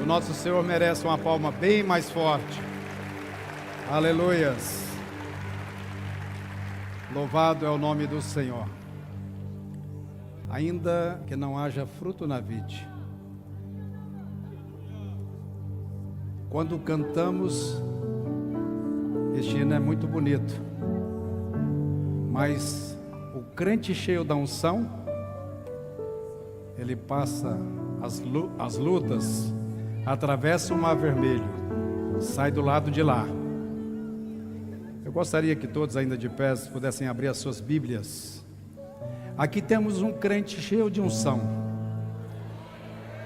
O nosso Senhor merece uma palma bem mais forte. Aleluias. Louvado é o nome do Senhor. Ainda que não haja fruto na vide, quando cantamos, este hino é muito bonito, mas o crente cheio da unção, ele passa as lutas, atravessa o mar vermelho, sai do lado de lá. Eu gostaria que todos ainda de pé pudessem abrir as suas Bíblias. Aqui temos um crente cheio de unção,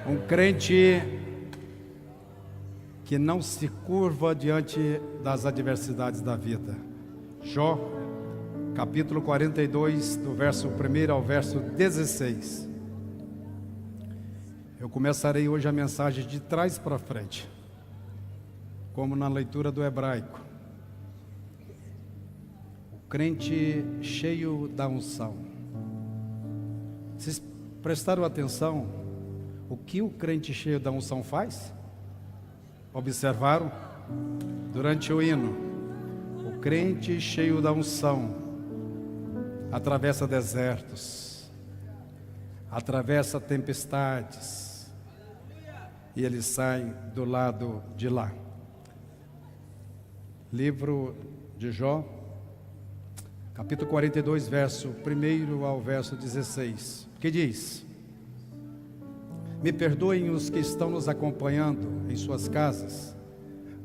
um crente que não se curva diante das adversidades da vida. Jó, capítulo 42, do verso 1 ao verso 16. Eu começarei hoje a mensagem de trás para frente, como na leitura do hebraico. O crente cheio da unção. Vocês prestaram atenção o que o crente cheio da unção faz? Observaram? Durante o hino, o crente cheio da unção atravessa desertos, atravessa tempestades, e ele sai do lado de lá. Livro de Jó, capítulo 42, verso 1 ao verso 16, que diz: Me perdoem os que estão nos acompanhando em suas casas.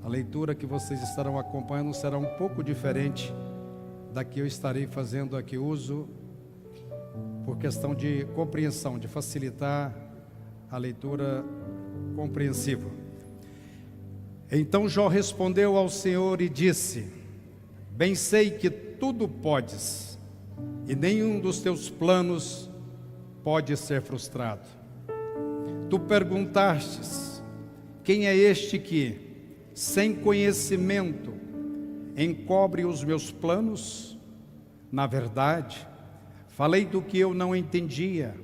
A leitura que vocês estarão acompanhando será um pouco diferente da que eu estarei fazendo aqui uso, por questão de compreensão, de facilitar a leitura compreensiva. Então Jó respondeu ao Senhor e disse: Bem sei que tudo podes, e nenhum dos teus planos pode ser frustrado. Tu perguntastes: quem é este que, sem conhecimento, encobre os meus planos? Na verdade, falei do que eu não entendia,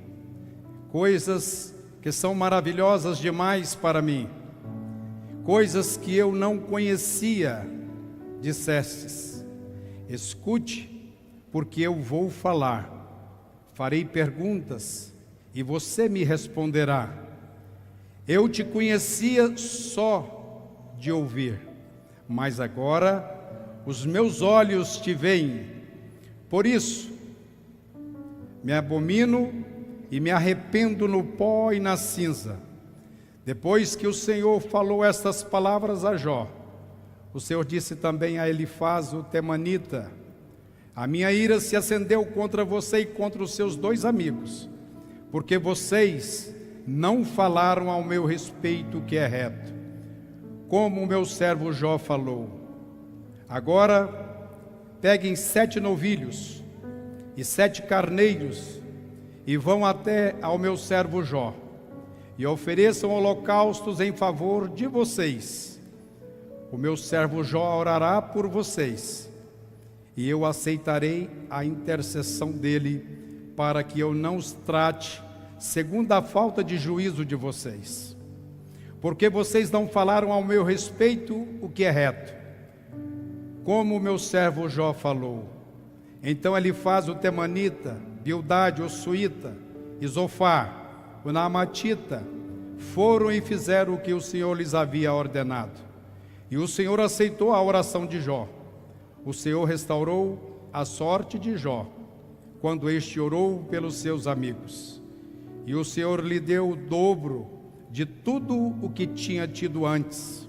coisas que são maravilhosas demais para mim, coisas que eu não conhecia. Dissestes: escute, porque eu vou falar. Farei perguntas e você me responderá. Eu te conhecia só de ouvir, mas agora os meus olhos te veem. Por isso, me abomino e me arrependo no pó e na cinza. Depois que o Senhor falou estas palavras a Jó, o Senhor disse também a Elifaz o temanita: A minha ira se acendeu contra você e contra os seus dois amigos, porque vocês não falaram ao meu respeito o que é reto, como o meu servo Jó falou. Agora peguem 7 novilhos e 7 carneiros e vão até ao meu servo Jó e ofereçam holocaustos em favor de vocês. O meu servo Jó orará por vocês, e eu aceitarei a intercessão dele, para que eu não os trate segundo a falta de juízo de vocês. Porque vocês não falaram ao meu respeito o que é reto, como o meu servo Jó falou. Então Elifaz o temanita, Bildade o suíta, e Zofar o naamatita foram e fizeram o que o Senhor lhes havia ordenado. E o Senhor aceitou a oração de Jó. O Senhor restaurou a sorte de Jó, quando este orou pelos seus amigos. E o Senhor lhe deu o dobro de tudo o que tinha tido antes.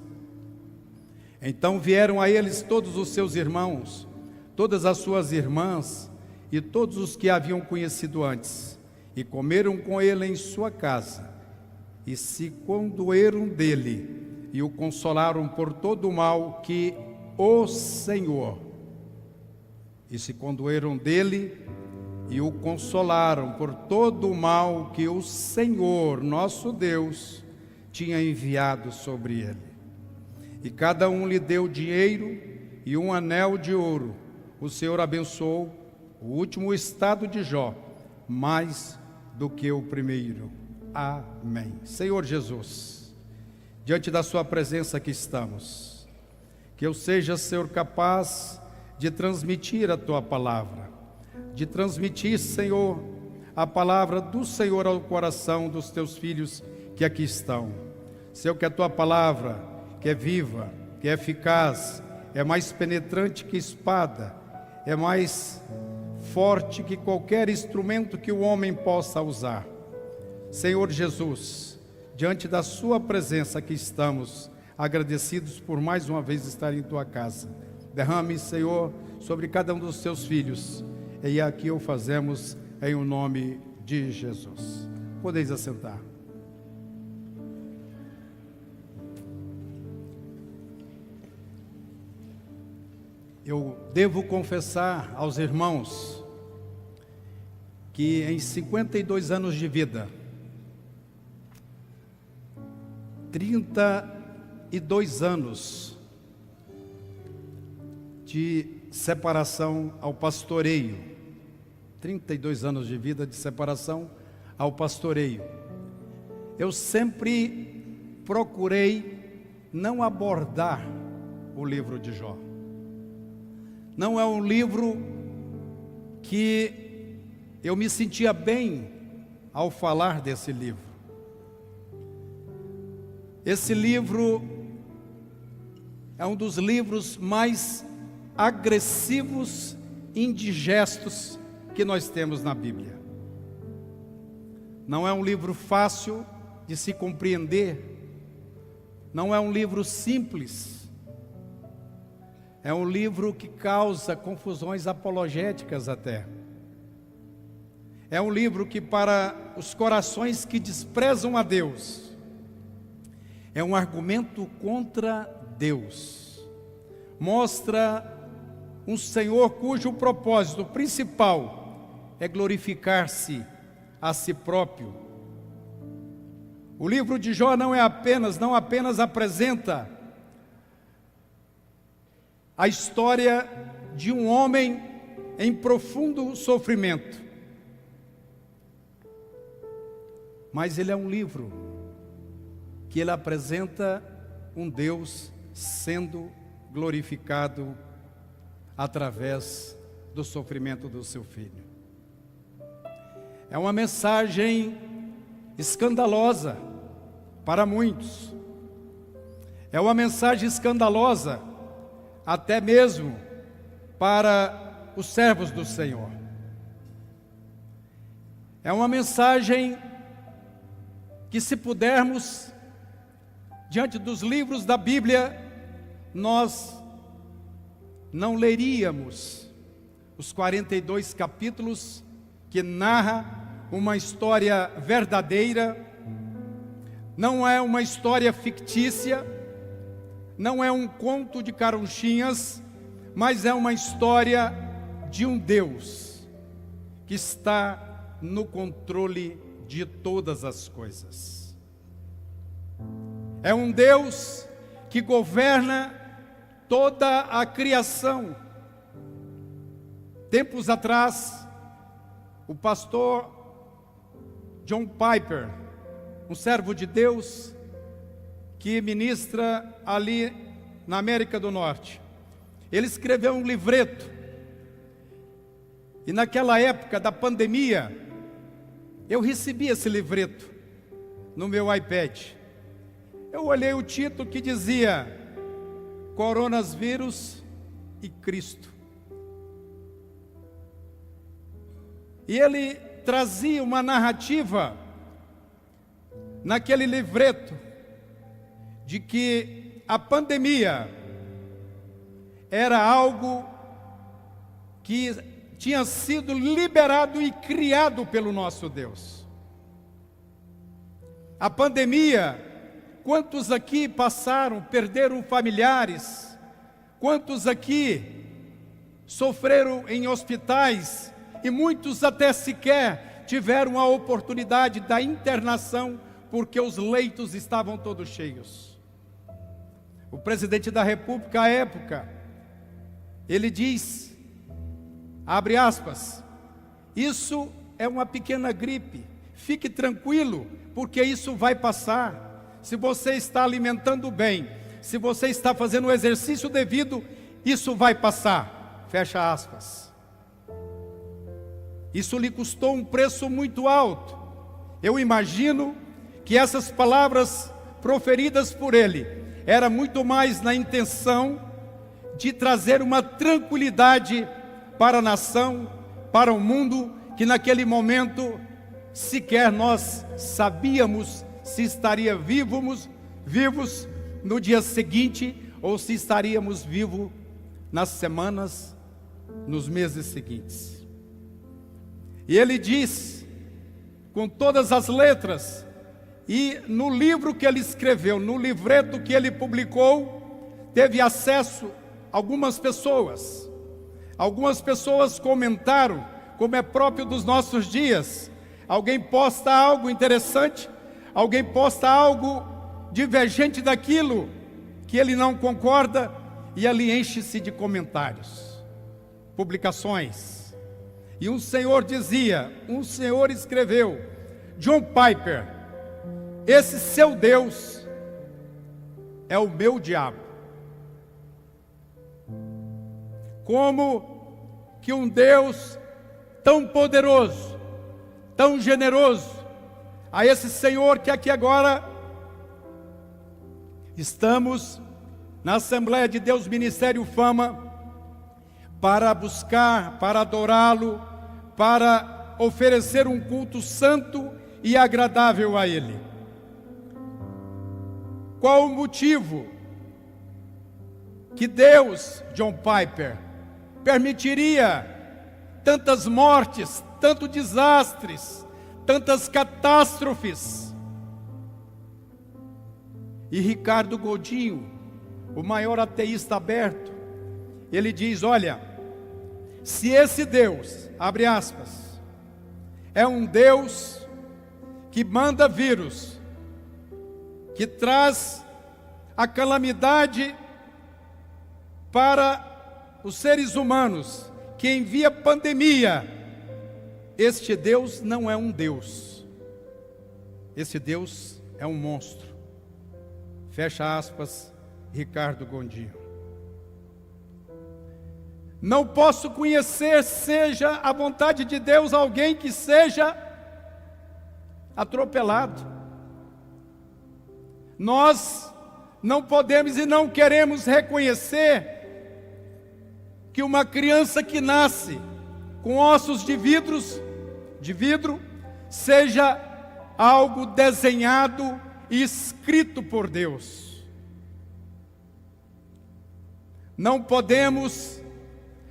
Então vieram a eles todos os seus irmãos, todas as suas irmãs e todos os que haviam conhecido antes, e comeram com ele em sua casa, e se condoeram dele, e o consolaram por todo o mal que o Senhor, e se condoeram dele, e o consolaram por todo o mal que o Senhor, nosso Deus, tinha enviado sobre ele. E cada um lhe deu dinheiro e um anel de ouro. O Senhor abençoou o último estado de Jó, mais do que o primeiro. Amém. Senhor Jesus, diante da sua presença aqui estamos. Que eu seja, Senhor, capaz de transmitir a tua palavra, de transmitir, Senhor, a palavra do Senhor ao coração dos teus filhos que aqui estão. Senhor, que a tua palavra, que é viva, que é eficaz, é mais penetrante que espada, é mais forte que qualquer instrumento que o homem possa usar. Senhor Jesus, diante da sua presença aqui estamos, agradecidos por mais uma vez estar em tua casa. Derrame, Senhor, sobre cada um dos teus filhos, e aqui o fazemos em o nome de Jesus. Podeis assentar. Eu devo confessar aos irmãos que em 52 anos de vida, 32 anos de separação ao pastoreio, 32 anos de vida de separação ao pastoreio, eu sempre procurei não abordar o livro de Jó. Não é um livro que eu me sentia bem ao falar desse livro. Esse livro é um dos livros mais agressivos, indigestos que nós temos na Bíblia. Não é um livro fácil de se compreender, não é um livro simples. É um livro que causa confusões apologéticas até. É um livro que, para os corações que desprezam a Deus, é um argumento contra Deus. Mostra um Senhor cujo propósito principal é glorificar-se a si próprio. O livro de Jó não apenas apresenta a história de um homem em profundo sofrimento, mas ele é um livro que ele apresenta um Deus sendo glorificado através do sofrimento do seu filho. É uma mensagem escandalosa para muitos. É uma mensagem escandalosa até mesmo para os servos do Senhor. É uma mensagem que, se pudermos, diante dos livros da Bíblia, nós não leríamos os 42 capítulos que narra uma história verdadeira, não é uma história fictícia, não é um conto de carunchinhas, mas é uma história de um Deus que está no controle de todas as coisas. É um Deus que governa toda a criação. Tempos atrás, o pastor John Piper, um servo de Deus, que ministra ali na América do Norte, ele escreveu um livreto, e naquela época da pandemia, eu recebi esse livreto no meu iPad. Eu olhei o título que dizia Coronavírus e Cristo, e ele trazia uma narrativa naquele livreto de que a pandemia era algo que tinha sido liberado e criado pelo nosso Deus. A pandemia, quantos aqui passaram, perderam familiares? Quantos aqui sofreram em hospitais? E muitos até sequer tiveram a oportunidade da internação, porque os leitos estavam todos cheios. O presidente da República, à época, ele diz, abre aspas, isso é uma pequena gripe, fique tranquilo, porque isso vai passar. se você está alimentando bem, se você está fazendo o exercício devido, isso vai passar. Fecha aspas. Isso lhe custou um preço muito alto. Eu imagino que essas palavras proferidas por ele era muito mais na intenção de trazer uma tranquilidade para a nação, para o mundo, que naquele momento sequer nós sabíamos se estaríamos vivos no dia seguinte ou se estaríamos vivos nas semanas, nos meses seguintes. E ele diz, com todas as letras, e no livro que ele escreveu, no livreto que ele publicou, teve acesso algumas pessoas. Algumas pessoas comentaram, como é próprio dos nossos dias. Alguém posta algo interessante, alguém posta algo divergente daquilo que ele não concorda, e ali enche-se de comentários, publicações. E um senhor escreveu, John Piper, esse seu Deus é o meu diabo. Como que um Deus tão poderoso, tão generoso, a esse Senhor que aqui agora estamos na Assembleia de Deus Ministério Fama, para buscar, para adorá-lo, para oferecer um culto santo e agradável a Ele. Qual o motivo que Deus, John Piper, permitiria tantas mortes, tantos desastres, tantas catástrofes? E Ricardo Godinho, o maior ateísta aberto, ele diz, olha, se esse Deus, abre aspas, é um Deus que manda vírus, que traz a calamidade para os seres humanos, que envia pandemia, este Deus não é um Deus, esse Deus é um monstro. Fecha aspas, Ricardo Godinho. Não posso conhecer, seja a vontade de Deus, alguém que seja atropelado. Nós não podemos e não queremos reconhecer que uma criança que nasce com ossos de vidro, seja algo desenhado e escrito por Deus. Não podemos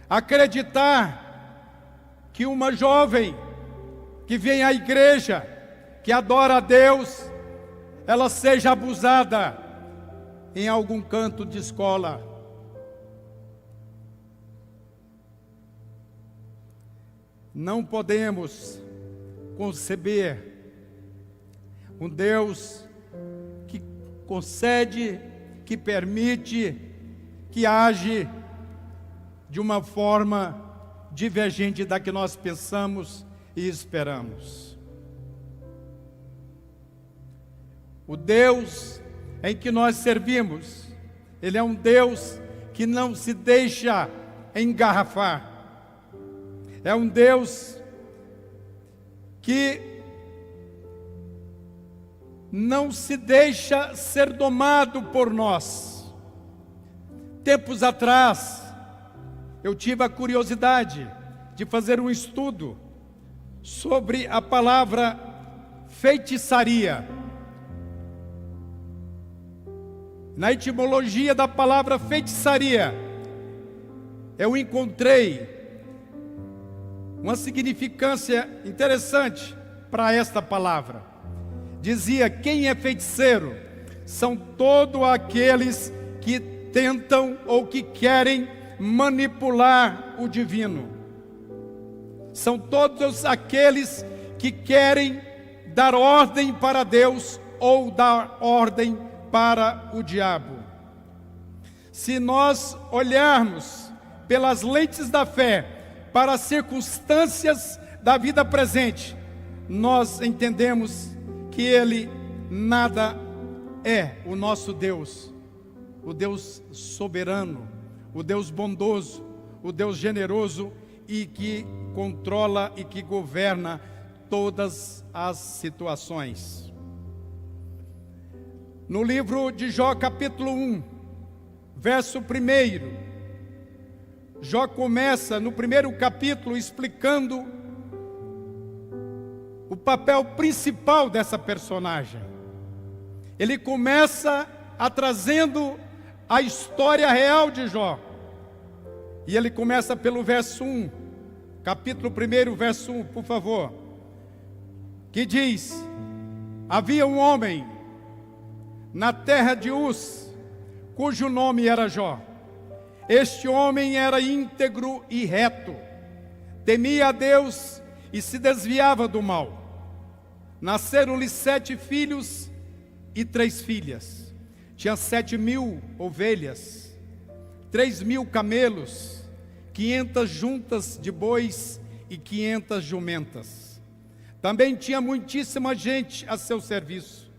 acreditar que uma jovem que vem à igreja, que adora a Deus, ela seja abusada em algum canto de escola. Não podemos conceber um Deus que concede, que permite, que age de uma forma divergente da que nós pensamos e esperamos. O Deus em que nós servimos, Ele é um Deus que não se deixa engarrafar. É um Deus que não se deixa ser domado por nós. Tempos atrás, eu tive a curiosidade de fazer um estudo sobre a palavra feitiçaria. Na etimologia da palavra feitiçaria, eu encontrei uma significância interessante para esta palavra. Dizia, quem é feiticeiro? São todos aqueles que tentam ou que querem manipular o divino. São todos aqueles que querem dar ordem para Deus ou dar ordem para o diabo. Se nós olharmos pelas lentes da fé para as circunstâncias da vida presente, nós entendemos que ele nada é o nosso Deus, o Deus soberano, o Deus bondoso, o Deus generoso e que controla e que governa todas as situações. No livro de Jó, capítulo 1, verso 1, Jó começa no primeiro capítulo explicando o papel principal dessa personagem. Ele começa trazendo a história real de Jó. E ele começa pelo verso 1, capítulo 1, verso 1, por favor, que diz: havia um homem na terra de Uz, cujo nome era Jó. Este homem era íntegro e reto, temia a Deus e se desviava do mal. Nasceram-lhe 7 filhos e 3 filhas. Tinha 7.000 ovelhas, 3.000 camelos, 500 juntas de bois e 500 jumentas. Também tinha muitíssima gente a seu serviço,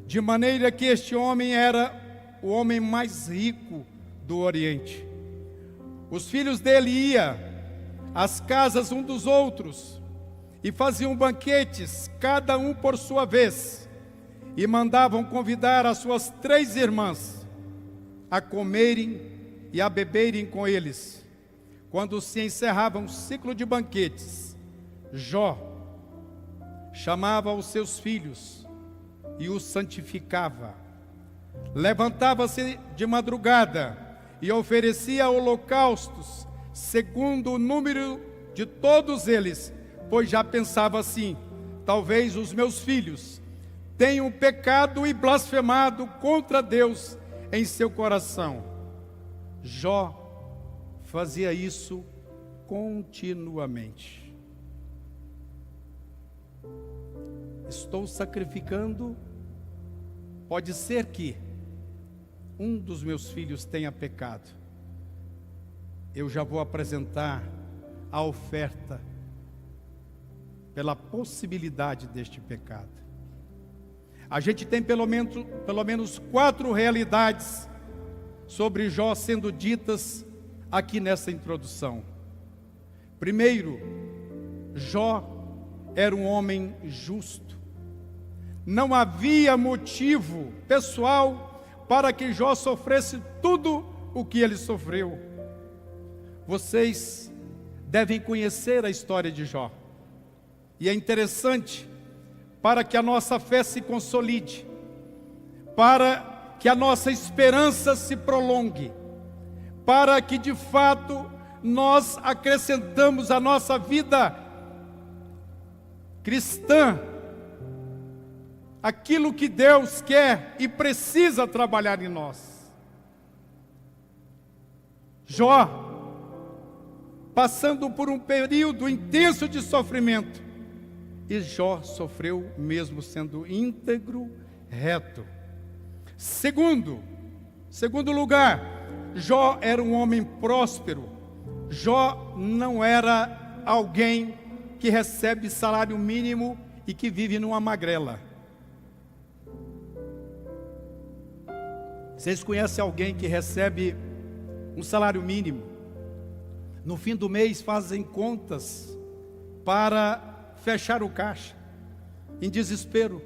de maneira que este homem era o homem mais rico do Oriente. Os filhos dele iam às casas um dos outros e faziam banquetes, cada um por sua vez, e mandavam convidar as suas 3 irmãs a comerem e a beberem com eles. Quando se encerrava um ciclo de banquetes, Jó chamava os seus filhos e os santificava. Levantava-se de madrugada e oferecia holocaustos, segundo o número de todos eles, pois já pensava assim: talvez os meus filhos tenham pecado e blasfemado contra Deus em seu coração. Jó fazia isso continuamente. Estou sacrificando, pode ser que um dos meus filhos tenha pecado. Eu já vou apresentar a oferta pela possibilidade deste pecado. A gente tem pelo menos 4 realidades sobre Jó sendo ditas aqui nessa introdução. Primeiro, Jó era um homem justo. Não havia motivo pessoal para que Jó sofresse tudo o que ele sofreu. Vocês devem conhecer a história de Jó. E é interessante, para que a nossa fé se consolide, para que a nossa esperança se prolongue, para que de fato nós acrescentamos à nossa vida cristã aquilo que Deus quer e precisa trabalhar em nós. Jó, passando por um período intenso de sofrimento, e Jó sofreu mesmo sendo íntegro, reto. Segundo lugar, Jó era um homem próspero. Jó não era alguém que recebe salário mínimo e que vive numa magrela. Vocês conhecem alguém que recebe um salário mínimo? No fim do mês fazem contas para fechar o caixa, em desespero.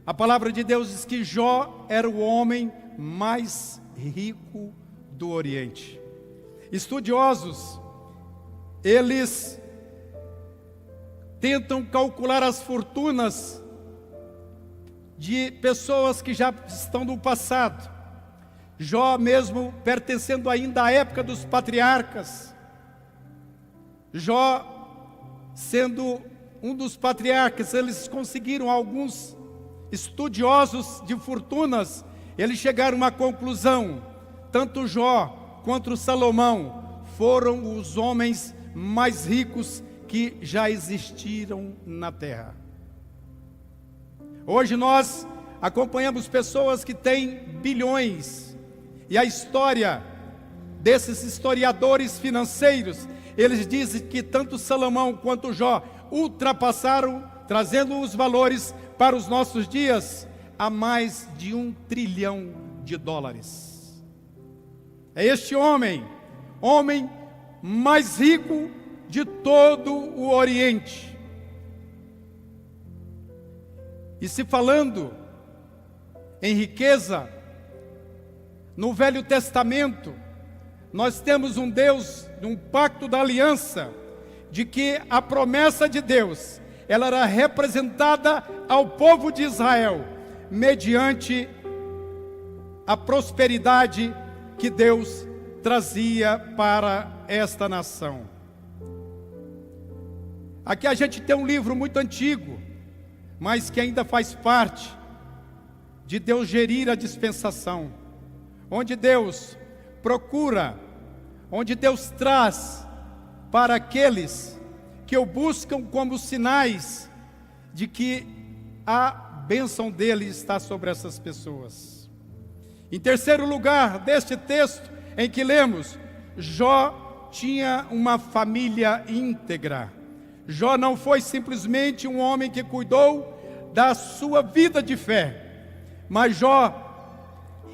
A palavra de Deus diz que Jó era o homem mais rico do Oriente. Estudiosos, eles tentam calcular as fortunas de pessoas que já estão no passado. Jó mesmo pertencendo ainda à época dos patriarcas, Jó sendo um dos patriarcas, eles conseguiram, alguns estudiosos de fortunas, eles chegaram a uma conclusão: tanto Jó quanto Salomão foram os homens mais ricos que já existiram na terra. Hoje nós acompanhamos pessoas que têm bilhões, e a história desses historiadores financeiros, eles dizem que tanto Salomão quanto Jó ultrapassaram, trazendo os valores para os nossos dias, a mais de US$1 trilhão. É este homem mais rico de todo o Oriente. E se falando em riqueza, no Velho Testamento, nós temos um Deus, um pacto da aliança, de que a promessa de Deus, ela era representada ao povo de Israel, mediante a prosperidade que Deus trazia para esta nação. Aqui a gente tem um livro muito antigo, mas que ainda faz parte de Deus gerir a dispensação, onde Deus procura, onde Deus traz para aqueles que o buscam como sinais de que a bênção dele está sobre essas pessoas. Em terceiro lugar, deste texto em que lemos, Jó tinha uma família íntegra. Jó não foi simplesmente um homem que cuidou da sua vida de fé, mas Jó,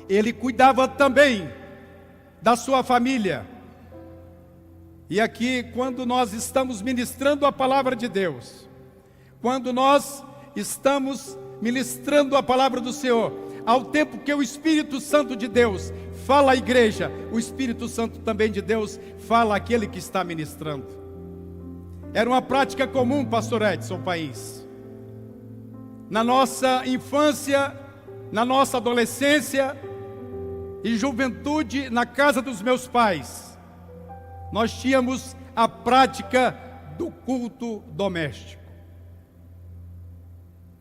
ele cuidava também da sua família. E aqui, quando nós estamos ministrando a palavra de Deus, quando nós estamos ministrando a palavra do Senhor, ao tempo que o Espírito Santo de Deus fala à igreja, o Espírito Santo também de Deus fala àquele que está ministrando. Era uma prática comum, pastor Edson País. Na nossa infância, na nossa adolescência e juventude, na casa dos meus pais, nós tínhamos a prática do culto doméstico.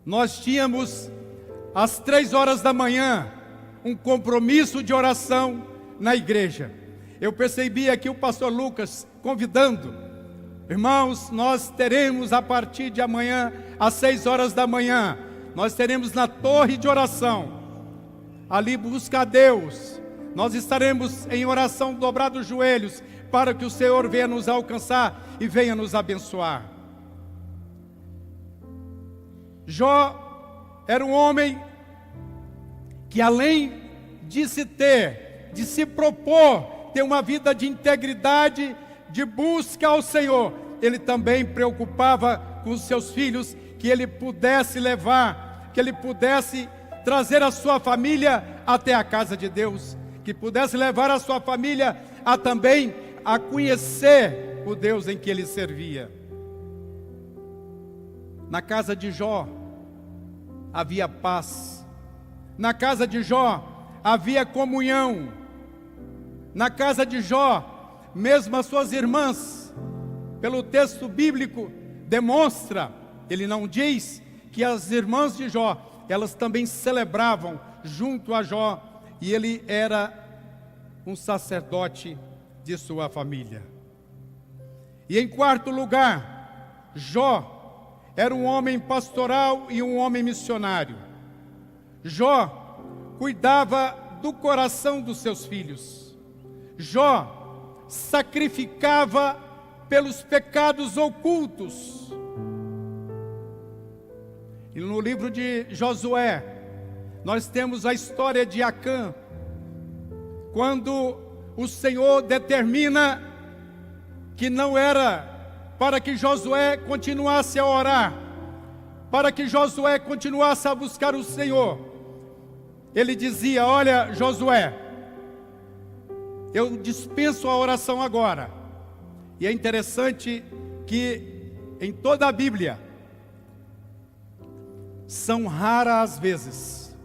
Nós tínhamos às 3 horas da manhã um compromisso de oração na igreja. Eu percebi aqui o pastor Lucas convidando: irmãos, nós teremos a partir de amanhã, às 6 horas da manhã, nós teremos na torre de oração, ali busca a Deus. Nós estaremos em oração, dobrados os joelhos, para que o Senhor venha nos alcançar e venha nos abençoar. Jó era um homem que, além de se propor ter uma vida de integridade, de busca ao Senhor, ele também preocupava com os seus filhos, que ele pudesse levar, que ele pudesse trazer a sua família até a casa de Deus, que pudesse levar a sua família também a conhecer o Deus em que ele servia. Na casa de Jó havia paz, na casa de Jó havia comunhão, na casa de Jó, mesmo as suas irmãs, pelo texto bíblico demonstra, ele não diz que as irmãs de Jó, elas também celebravam junto a Jó, e ele era um sacerdote de sua família. E em quarto lugar, Jó era um homem pastoral e um homem missionário. Jó cuidava do coração dos seus filhos. Jó sacrificava pelos pecados ocultos. E no livro de Josué, nós temos a história de Acã, quando o Senhor determina que não era para que Josué continuasse a orar, para que Josué continuasse a buscar o Senhor. Ele dizia: olha, Josué, eu dispenso a oração agora. E é interessante que em toda a Bíblia, são raras as vezes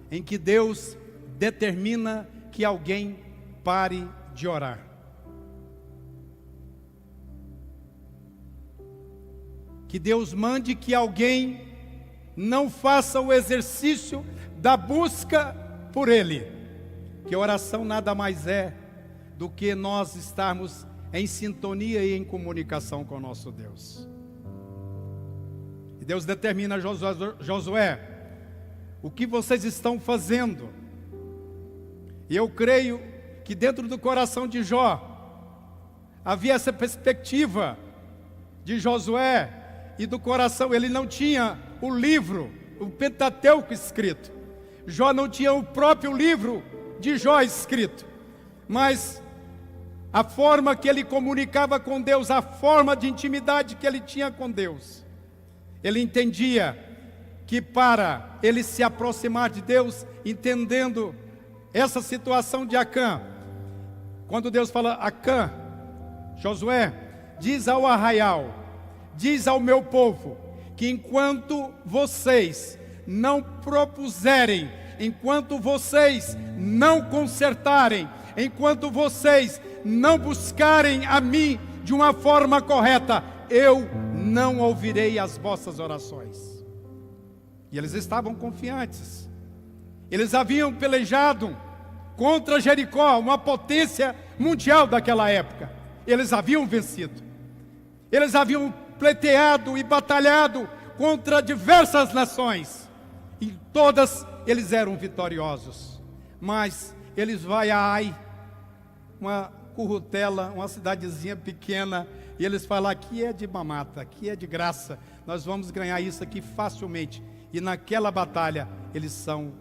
em que Deus determina que alguém pare de orar. Que Deus mande que alguém não faça o exercício da busca por Ele. Que oração nada mais é do que nós estarmos em sintonia e em comunicação com o nosso Deus. E Deus determina a Josué: o que vocês estão fazendo? E eu creio que dentro do coração de Jó havia essa perspectiva de Josué, e do coração, ele não tinha o livro, o Pentateuco escrito, Jó não tinha o próprio livro de Jó escrito, mas a forma que ele comunicava com Deus, a forma de intimidade que ele tinha com Deus, ele entendia que para ele se aproximar de Deus, entendendo essa situação de Acã, quando Deus fala: Acã, Josué, diz ao arraial, diz ao meu povo, que enquanto vocês não propuserem, enquanto vocês não consertarem, enquanto vocês não buscarem a mim de uma forma correta, eu não ouvirei as vossas orações. E eles estavam confiantes. Eles haviam pelejado contra Jericó, uma potência mundial daquela época. Eles haviam vencido. Eles haviam pleiteado e batalhado contra diversas nações. E todas eles eram vitoriosos. Mas eles vão a Ai, uma currutela, uma cidadezinha pequena, e eles falam: aqui é de mamata, aqui é de graça, nós vamos ganhar isso aqui facilmente. E naquela batalha eles são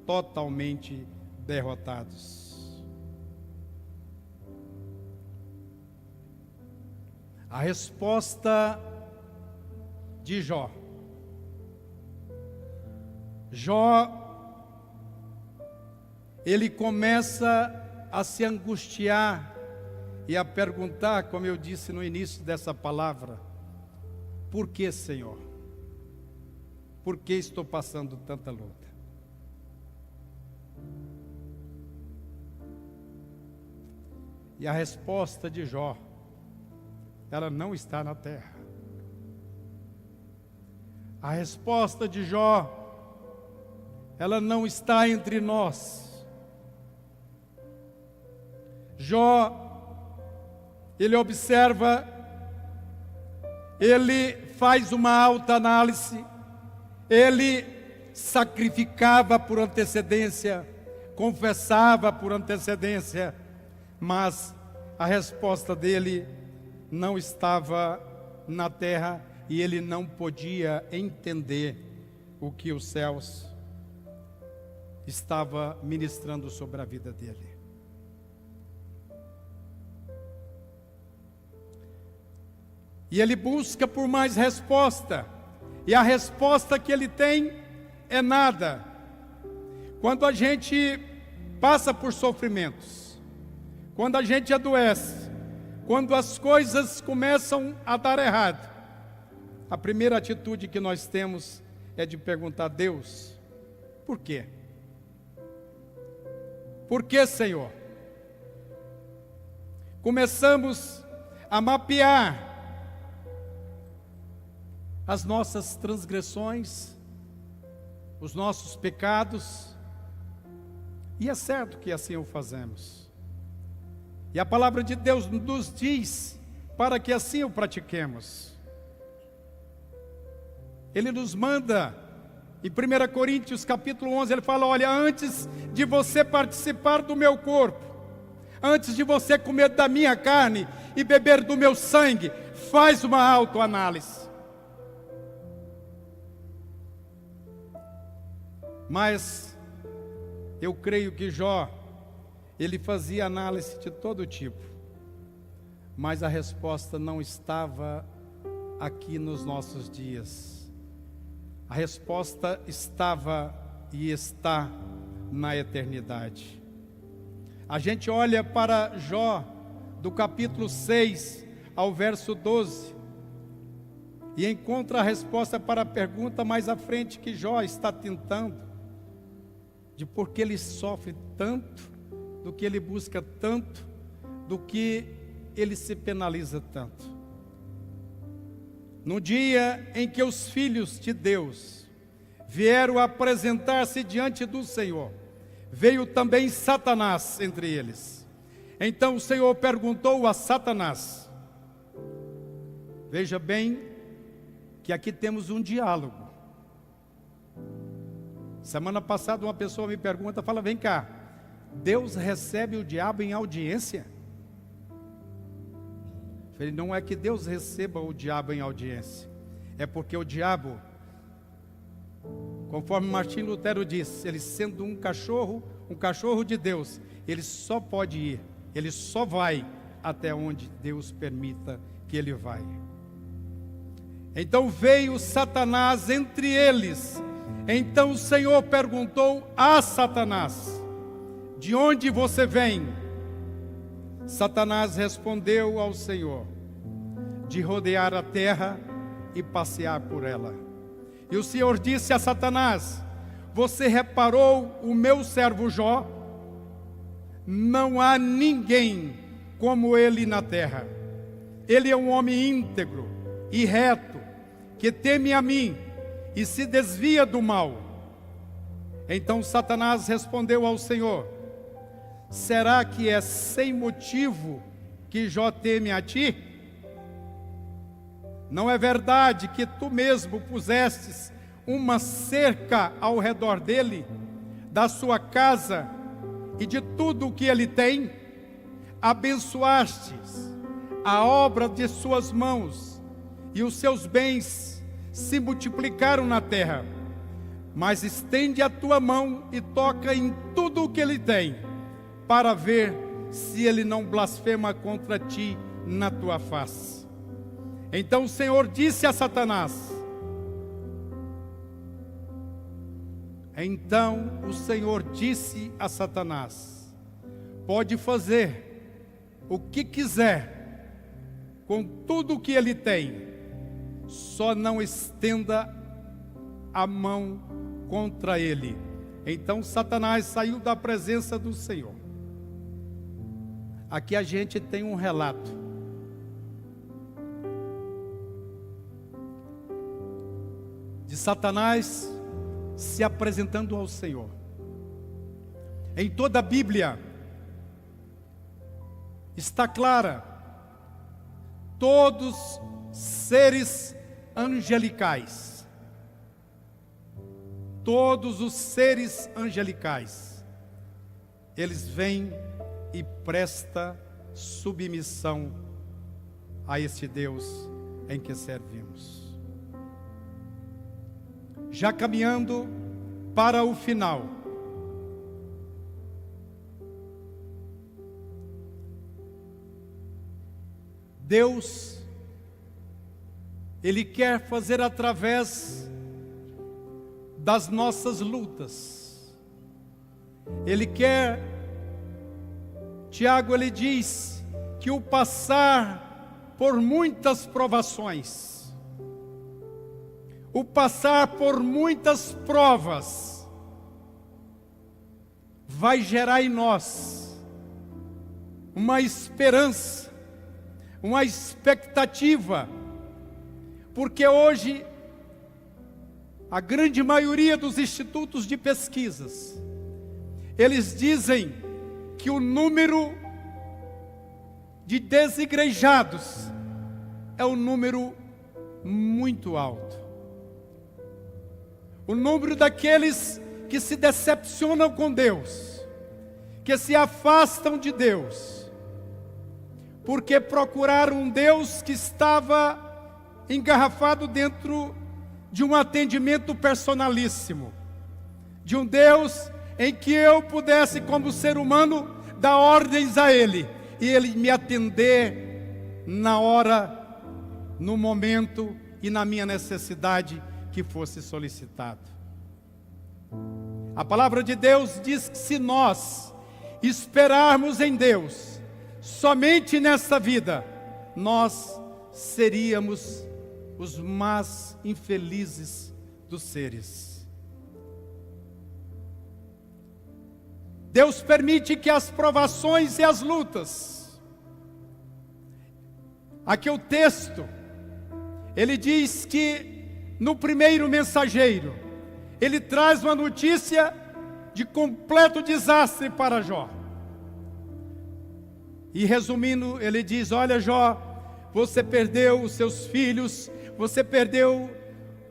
totalmente derrotados. A resposta de Jó. Jó, ele começa a se angustiar e a perguntar, como eu disse no início dessa palavra: por que, Senhor? Por que estou passando tanta luta? E a resposta de Jó, ela não está na terra. A resposta de Jó, ela não está entre nós. Jó, ele observa, ele faz uma autoanálise, ele sacrificava por antecedência, confessava por antecedência, mas a resposta dele não estava na terra e ele não podia entender o que os céus estava ministrando sobre a vida dele. E ele busca por mais resposta, e a resposta que ele tem é nada. Quando a gente passa por sofrimentos, quando a gente adoece, quando as coisas começam a dar errado, a primeira atitude que nós temos é de perguntar a Deus: por quê? Por que, Senhor? Começamos a mapear as nossas transgressões, os nossos pecados, e é certo que assim o fazemos. E a palavra de Deus nos diz para que assim o pratiquemos. Ele nos manda, em 1 Coríntios capítulo 11, ele fala: olha, antes de você participar do meu corpo, antes de você comer da minha carne e beber do meu sangue, faz uma autoanálise. Mas eu creio que Jó, ele fazia análise de todo tipo, mas a resposta não estava aqui nos nossos dias. A resposta estava e está na eternidade. A gente olha para Jó, do capítulo 6 ao verso 12, e encontra a resposta para a pergunta mais à frente que Jó está tentando, de por que ele sofre tanto, do que ele busca tanto, do que ele se penaliza tanto. No dia em que os filhos de Deus vieram apresentar-se diante do Senhor, veio também Satanás entre eles. Então o Senhor perguntou a Satanás, veja bem que aqui temos um diálogo. Semana passada uma pessoa me pergunta, fala: vem cá, Deus recebe o diabo em audiência? Eu falei: não é que Deus receba o diabo em audiência, é porque o diabo, Conforme Martim Lutero disse, ele sendo um cachorro de Deus, ele só pode ir, ele só vai até onde Deus permita que ele vai. Então veio Satanás entre eles. Então o Senhor perguntou a Satanás: de onde você vem? Satanás respondeu ao Senhor: de rodear a terra e passear por ela. E o Senhor disse a Satanás: você reparou o meu servo Jó? Não há ninguém como ele na terra. Ele é um homem íntegro e reto, que teme a mim e se desvia do mal. Então Satanás respondeu ao Senhor: será que é sem motivo que Jó teme a ti? Não é verdade que tu mesmo pusestes uma cerca ao redor dele, da sua casa e de tudo o que ele tem? Abençoastes a obra de suas mãos, e os seus bens se multiplicaram na terra. Mas estende a tua mão e toca em tudo o que ele tem, para ver se ele não blasfema contra ti na tua face. Então o Senhor disse a Satanás: pode fazer o que quiser com tudo o que ele tem, só não estenda a mão contra ele. Então Satanás saiu da presença do Senhor. Aqui a gente tem um relato de Satanás se apresentando ao Senhor. Em toda a Bíblia está clara: todos seres angelicais, todos os seres angelicais, eles vêm e prestam submissão a este Deus em que servimos. Já caminhando para o final, Deus, Ele quer fazer através das nossas lutas. Ele quer, Tiago, ele diz que o passar por muitas provações, o passar por muitas provas, vai gerar em nós uma esperança, uma expectativa, porque hoje a grande maioria dos institutos de pesquisas, eles dizem que o número de desigrejados é um número muito alto. O número daqueles que se decepcionam com Deus, que se afastam de Deus, porque procuraram um Deus que estava engarrafado dentro de um atendimento personalíssimo, de um Deus em que eu pudesse, como ser humano, dar ordens a Ele, e Ele me atender na hora, no momento e na minha necessidade que fosse solicitado. A palavra de Deus diz que se nós esperarmos em Deus, somente nesta vida, nós seríamos os mais infelizes dos seres. Deus permite que as provações e as lutas, aqui o texto, ele diz que no primeiro mensageiro, ele traz uma notícia de completo desastre para Jó. E resumindo, ele diz: olha, Jó, você perdeu os seus filhos, você perdeu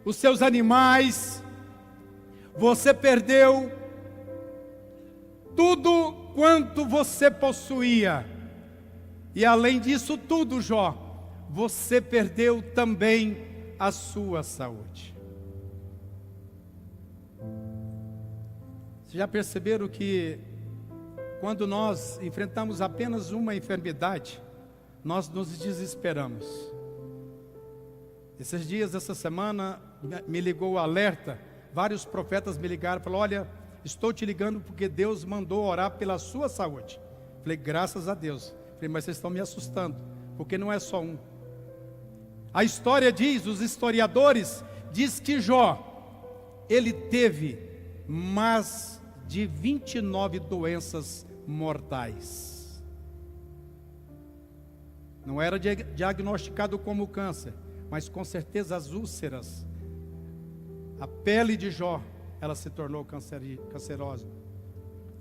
os seus animais, você perdeu tudo quanto você possuía. E além disso tudo, Jó, você perdeu também a sua saúde. Vocês já perceberam que quando nós enfrentamos apenas uma enfermidade, nós nos desesperamos? Esses dias, essa semana, me ligou o alerta. Vários profetas me ligaram e falaram: olha, estou te ligando porque Deus mandou orar pela sua saúde. Falei: graças a Deus. Falei: mas vocês estão me assustando, porque não é só um. A história diz, os historiadores diz que Jó, ele teve mais de 29 doenças mortais. Não era diagnosticado como câncer, mas com certeza as úlceras, a pele de Jó, ela se tornou cancerosa.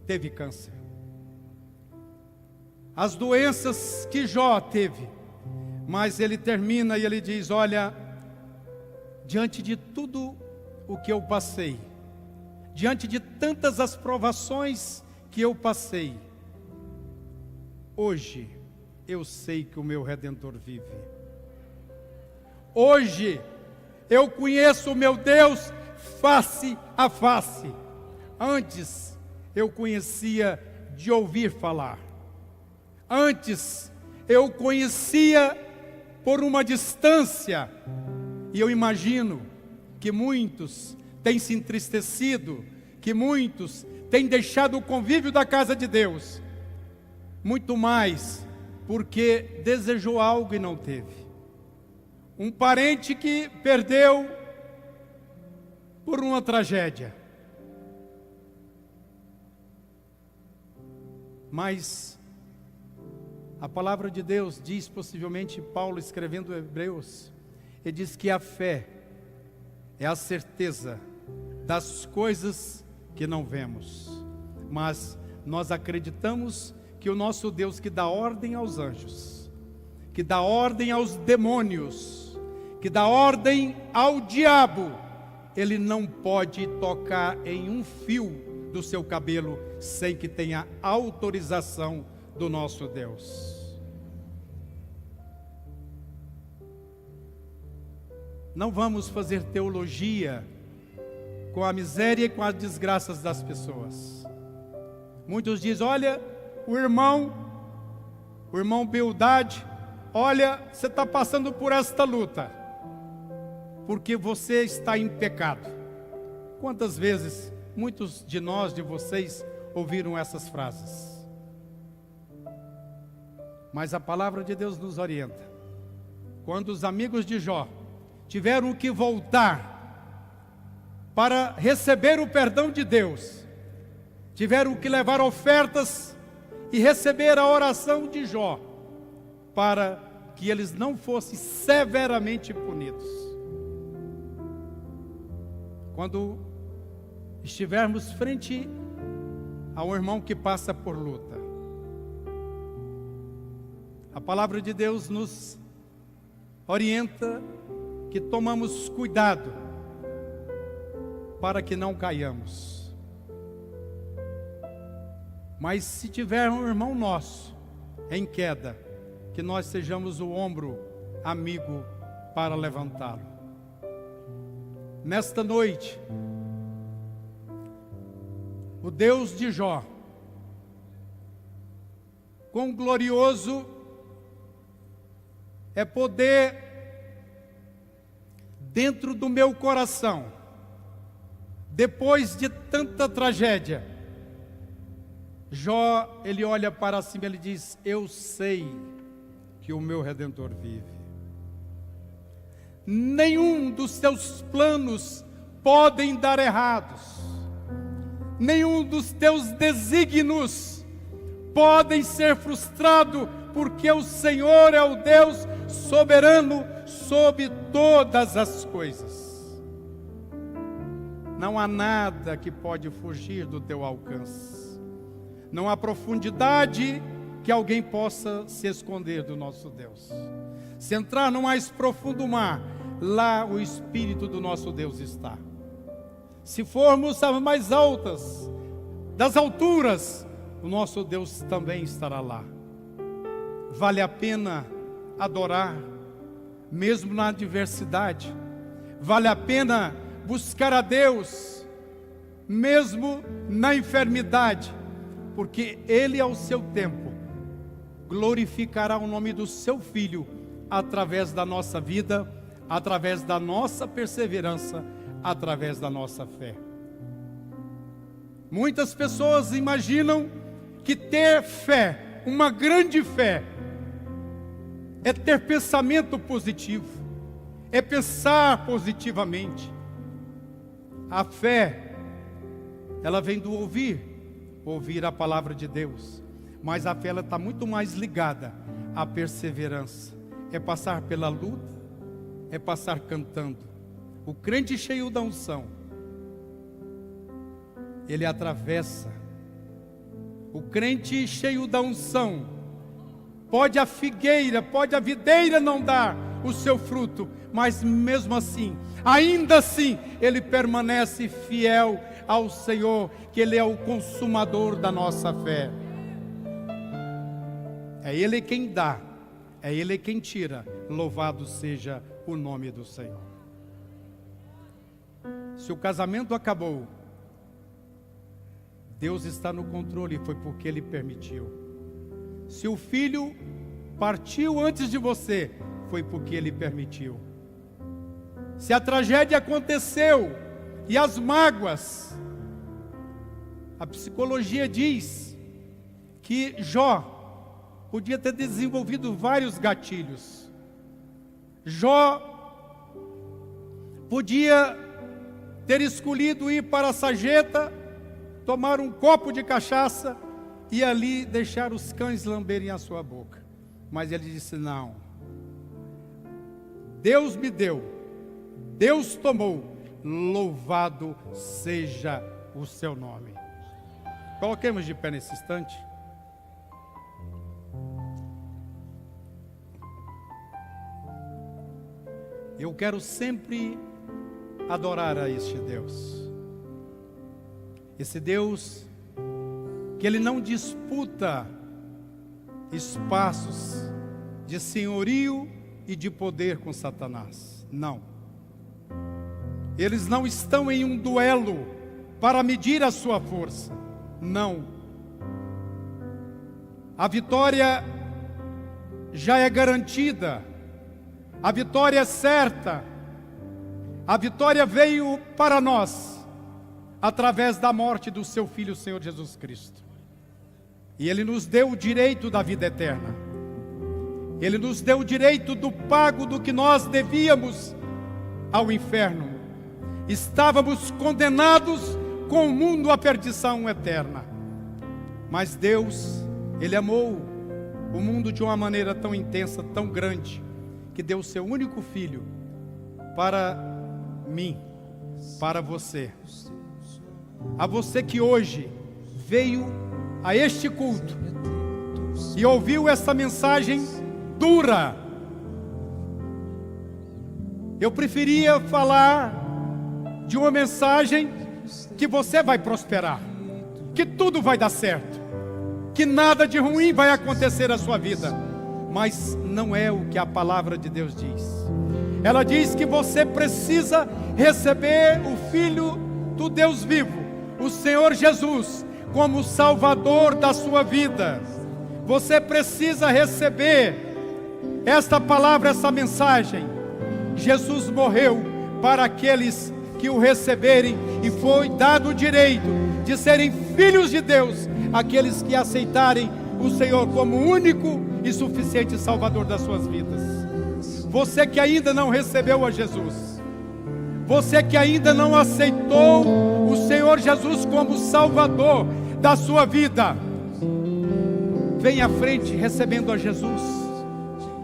Teve câncer. As doenças que Jó teve, mas ele termina e ele diz: olha, diante de tudo o que eu passei, diante de tantas as provações que eu passei, hoje eu sei que o meu Redentor vive. Hoje eu conheço o meu Deus face a face. Antes eu conhecia de ouvir falar. Antes eu conhecia por uma distância. E eu imagino que muitos têm se entristecido, que muitos têm deixado o convívio da casa de Deus, muito mais porque desejou algo e não teve. Um parente que perdeu por uma tragédia. Mas a palavra de Deus diz, possivelmente Paulo escrevendo Hebreus, ele diz que a fé é a certeza das coisas que não vemos, mas nós acreditamos que o nosso Deus, que dá ordem aos anjos, que dá ordem aos demônios, que dá ordem ao diabo, ele não pode tocar em um fio do seu cabelo sem que tenha autorização do nosso Deus. Não vamos fazer teologia com a miséria e com as desgraças das pessoas. Muitos dizem: olha, o irmão Bildade, olha, você está passando por esta luta, porque você está em pecado. Quantas vezes muitos de nós, de vocês, ouviram essas frases? Mas a palavra de Deus nos orienta. Quando os amigos de Jó tiveram que voltar para receber o perdão de Deus, tiveram que levar ofertas e receber a oração de Jó, para que eles não fossem severamente punidos. Quando estivermos frente a um irmão que passa por luta, a palavra de Deus nos orienta que tomamos cuidado para que não caiamos. Mas se tiver um irmão nosso em queda, que nós sejamos o ombro amigo para levantá-lo. Nesta noite, o Deus de Jó, quão glorioso é poder, dentro do meu coração, depois de tanta tragédia, Jó, ele olha para cima e ele diz: eu sei que o meu Redentor vive. Nenhum dos teus planos podem dar errados. Nenhum dos teus desígnios podem ser frustrados, porque o Senhor é o Deus soberano sobre todas as coisas. Não há nada que pode fugir do teu alcance. Não há profundidade que alguém possa se esconder do nosso Deus. Se entrar no mais profundo mar, lá o Espírito do nosso Deus está. Se formos às mais altas das alturas, o nosso Deus também estará lá. Vale a pena adorar, mesmo na adversidade. Vale a pena buscar a Deus, mesmo na enfermidade, porque Ele, ao seu tempo, glorificará o nome do seu Filho, através da nossa vida, através da nossa perseverança, através da nossa fé. Muitas pessoas imaginam que ter fé, uma grande fé, é ter pensamento positivo, é pensar positivamente. A fé, ela vem do ouvir a palavra de Deus, mas a fé ela está muito mais ligada à perseverança, é passar pela luta, é passar cantando. O crente cheio da unção, ele atravessa. O crente cheio da unção, pode a figueira, pode a videira não dar o seu fruto, mas mesmo assim, ainda assim, ele permanece fiel ao Senhor, que Ele é o consumador da nossa fé. É Ele quem dá, é Ele quem tira. Louvado seja o nome do Senhor. Se o casamento acabou, Deus está no controle, foi porque Ele permitiu. Se o filho partiu antes de você, foi porque Ele permitiu. Se a tragédia aconteceu e as mágoas, a psicologia diz que Jó podia ter desenvolvido vários gatilhos. Jó podia ter escolhido ir para a sarjeta, tomar um copo de cachaça e ali deixar os cães lamberem a sua boca. Mas ele disse: não, Deus me deu, Deus tomou, louvado seja o seu nome. Coloquemos de pé nesse instante. Eu quero sempre adorar a este Deus. Esse Deus que Ele não disputa espaços de senhorio e de poder com Satanás. Não. Eles não estão em um duelo para medir a sua força. Não. A vitória já é garantida. A vitória é certa. A vitória veio para nós através da morte do seu Filho, o Senhor Jesus Cristo. E Ele nos deu o direito da vida eterna. Ele nos deu o direito do pago do que nós devíamos ao inferno. Estávamos condenados com o mundo à perdição eterna. Mas Deus, Ele amou o mundo de uma maneira tão intensa, tão grande, que deu o seu único Filho para mim, para você. A você que hoje veio a este culto e ouviu essa mensagem dura. Eu preferia falar de uma mensagem que você vai prosperar, que tudo vai dar certo, que nada de ruim vai acontecer na sua vida. Mas não é o que a palavra de Deus diz. Ela diz que você precisa receber o Filho do Deus vivo, o Senhor Jesus, como Salvador da sua vida. Você precisa receber esta palavra, essa mensagem. Jesus morreu para aqueles que o receberem, e foi dado o direito de serem filhos de Deus, aqueles que aceitarem o Senhor como único e suficiente Salvador das suas vidas. Você que ainda não recebeu a Jesus, você que ainda não aceitou o Senhor Jesus como Salvador da sua vida, vem à frente recebendo a Jesus,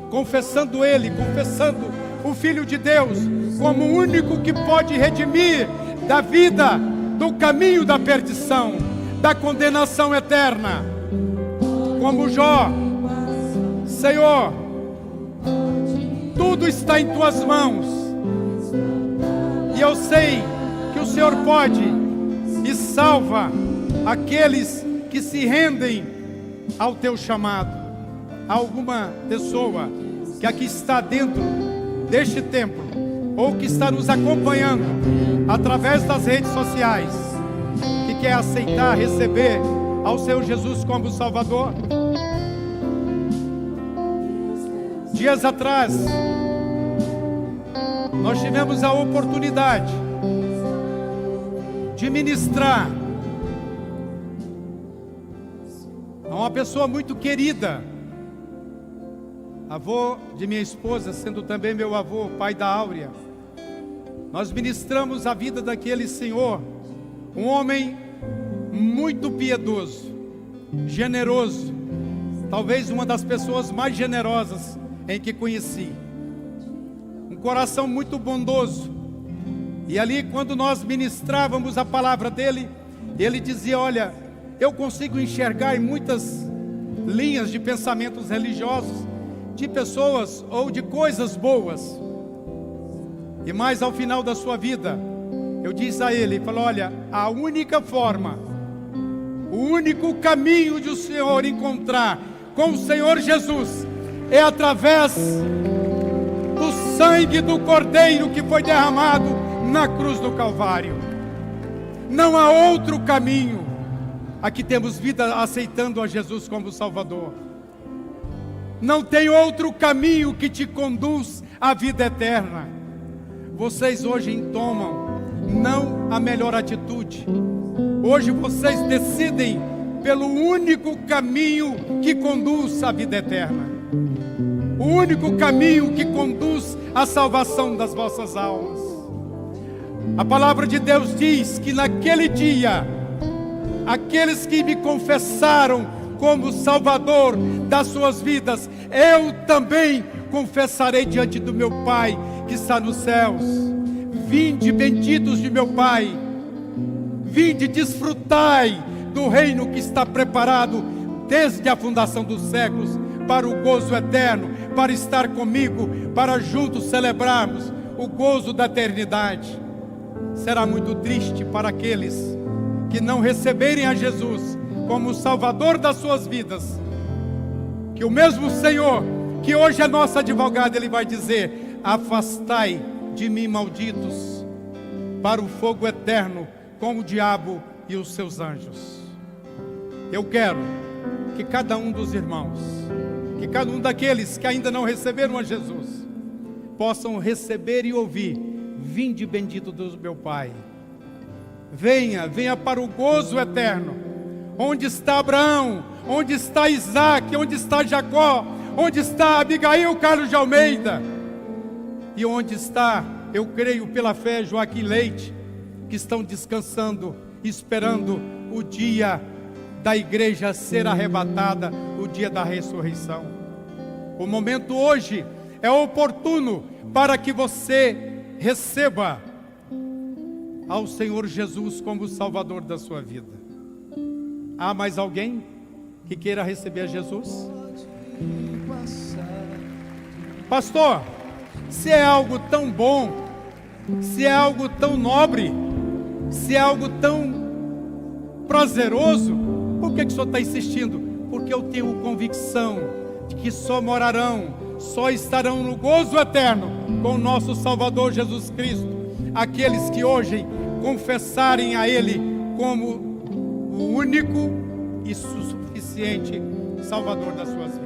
confessando Ele, confessando o Filho de Deus como o único que pode redimir da vida, do caminho da perdição, da condenação eterna. Como Jó: Senhor, tudo está em tuas mãos, e eu sei que o Senhor pode e salva aqueles que se rendem ao teu chamado. Há alguma pessoa que aqui está dentro deste templo, ou que está nos acompanhando através das redes sociais, quer aceitar, receber ao Senhor Jesus como Salvador? Dias atrás, nós tivemos a oportunidade de ministrar a uma pessoa muito querida, avô de minha esposa, sendo também meu avô, pai da Áurea. Nós ministramos a vida daquele senhor, um homem muito piedoso, generoso, talvez uma das pessoas mais generosas em que conheci, um coração muito bondoso. E ali, quando nós ministrávamos a palavra dele, ele dizia: olha, eu consigo enxergar em muitas linhas de pensamentos religiosos, de pessoas ou de coisas boas. E mais ao final da sua vida, eu disse a ele, falou: olha, a única forma, o único caminho de o Senhor encontrar com o Senhor Jesus é através do sangue do Cordeiro que foi derramado na cruz do Calvário. Não há outro caminho. Aqui temos vida aceitando a Jesus como Salvador. Não tem outro caminho que te conduz à vida eterna. Vocês hoje tomam não a melhor atitude. Hoje vocês decidem pelo único caminho que conduz à vida eterna. O único caminho que conduz à salvação das vossas almas. A palavra de Deus diz que naquele dia, aqueles que me confessaram como Salvador das suas vidas, eu também confessarei diante do meu Pai que está nos céus. Vinde, benditos de meu Pai, vinde, desfrutai do reino que está preparado desde a fundação dos séculos, para o gozo eterno, para estar comigo, para juntos celebrarmos o gozo da eternidade. Será muito triste para aqueles que não receberem a Jesus como o Salvador das suas vidas, que o mesmo Senhor, que hoje é nosso advogado, Ele vai dizer: afastai de mim, malditos, para o fogo eterno com o diabo e os seus anjos. Eu quero que cada um dos irmãos, que cada um daqueles que ainda não receberam a Jesus, possam receber e ouvir: vinde, bendito do meu Pai. Venha, venha para o gozo eterno. Onde está Abraão? Onde está Isaac? Onde está Jacó? Onde está Abigail Carlos de Almeida? E onde está, eu creio pela fé, Joaquim Leite, que estão descansando, esperando o dia da igreja ser arrebatada, o dia da ressurreição. O momento hoje é oportuno para que você receba ao Senhor Jesus como Salvador da sua vida. Há mais alguém que queira receber a Jesus? Pastor, se é algo tão bom, se é algo tão nobre, se é algo tão prazeroso, por que o senhor está insistindo? Porque eu tenho convicção de que só morarão, só estarão no gozo eterno com o nosso Salvador Jesus Cristo aqueles que hoje confessarem a Ele como o único e suficiente Salvador das suas vidas.